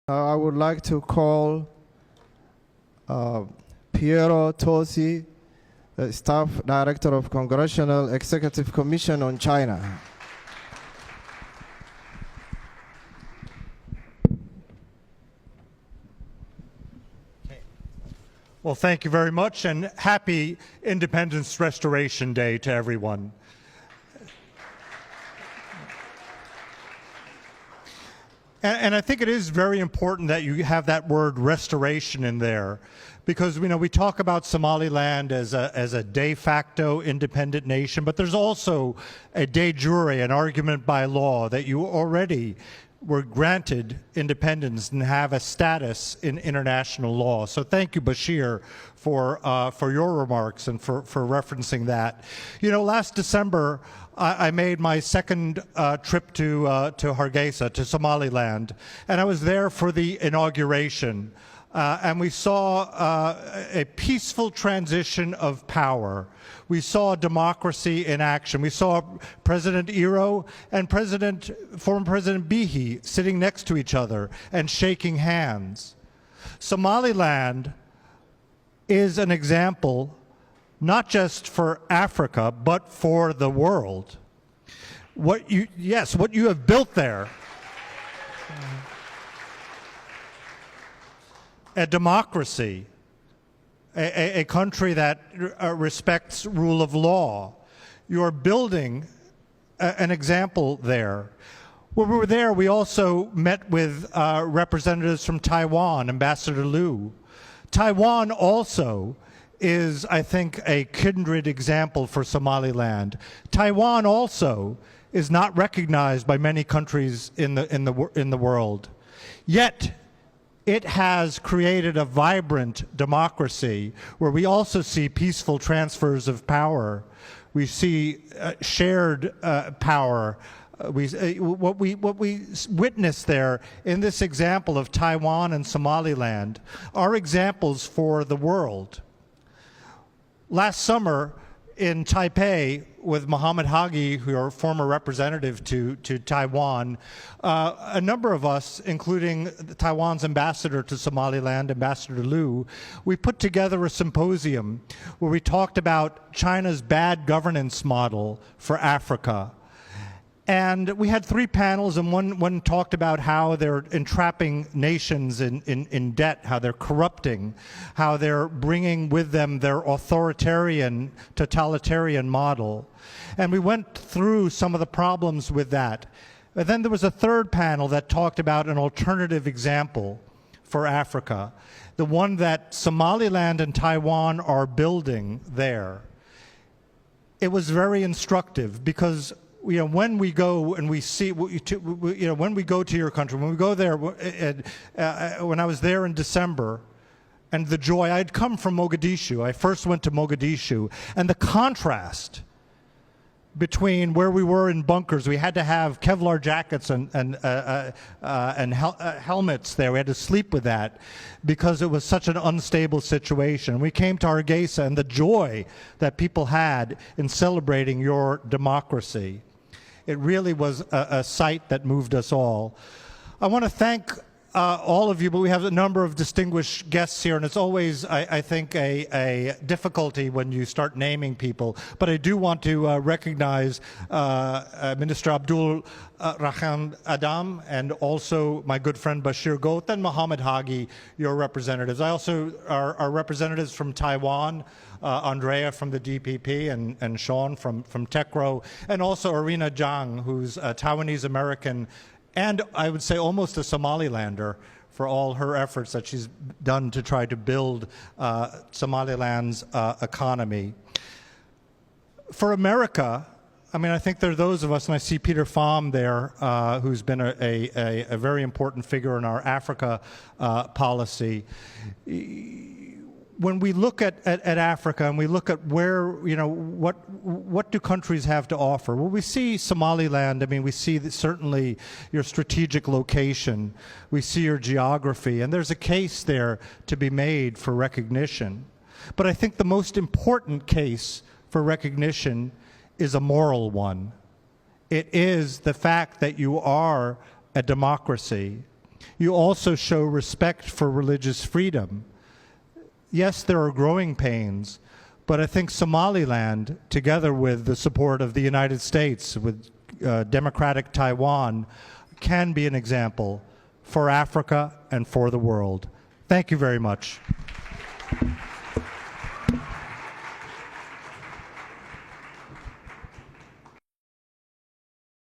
I would like to call Piero Tosi, the Staff Director of Congressional Executive Commission on China. Well, thank you very much, and happy Independence Restoration Day to everyone. And I think it is very important that you have that word restoration in there, because we talk about Somaliland as a de facto independent nation, but there's also a de jure, an argument by law, that you already were granted independence and have a status in international law. So thank you, Bashir, for your remarks and for referencing that. Last December, I made my second trip to Hargeisa, to Somaliland, and I was there for the inauguration. And we saw a peaceful transition of power. We saw democracy in action. We saw President Iro and former President Bihi sitting next to each other and shaking hands. Somaliland is an example not just for Africa, but for the world. What you have built there, a democracy, a country that respects rule of law. You're building an example there. When we were there, we also met with representatives from Taiwan, Ambassador Liu. Taiwan also is, I think, a kindred example for Somaliland. Taiwan also is not recognized by many countries in the world. Yet, it has created a vibrant democracy where we also see peaceful transfers of power. We see shared power. What we witness there in this example of Taiwan and Somaliland are examples for the world. Last summer in Taipei, with Mohammed Hagi, your former representative to Taiwan, a number of us, including Taiwan's ambassador to Somaliland, Ambassador Liu, we put together a symposium where we talked about China's bad governance model for Africa. And we had 3 panels, and one talked about how they're entrapping nations in debt, how they're corrupting, how they're bringing with them their authoritarian, totalitarian model. And we went through some of the problems with that. And then there was a 3rd panel that talked about an alternative example for Africa, the one that Somaliland and Taiwan are building there. It was very instructive because when we go and we see, when we go to your country, when we go there, when I was there in December, and the joy, I'd come from Mogadishu. I first went to Mogadishu, and the contrast between where we were in bunkers, we had to have Kevlar jackets and helmets there. We had to sleep with that because it was such an unstable situation. We came to Hargeisa, and the joy that people had in celebrating your democracy. It really was a sight that moved us all. I want to thank all of you, but we have a number of distinguished guests here, and it's always, I think, a difficulty when you start naming people. But I do want to recognize Minister Abdul Rahman Adam, and also my good friend Bashir Goth, and Mohammed Hagi, your representatives. I also are representatives from Taiwan, Andrea from the DPP, and Sean from TECRO, and also Arena Zhang, who's a Taiwanese American, and I would say almost a Somalilander, for all her efforts that she's done to try to build Somaliland's economy. For America, I think there are those of us, and I see Peter Pham there, who's been a very important figure in our Africa policy. When we look at Africa and we look at where, what do countries have to offer? Well, we see Somaliland. We see certainly your strategic location. We see your geography, and there's a case there to be made for recognition. But I think the most important case for recognition is a moral one. It is the fact that you are a democracy. You also show respect for religious freedom. Yes, there are growing pains, but I think Somaliland, together with the support of the United States, with democratic Taiwan, can be an example for Africa and for the world. Thank you very much.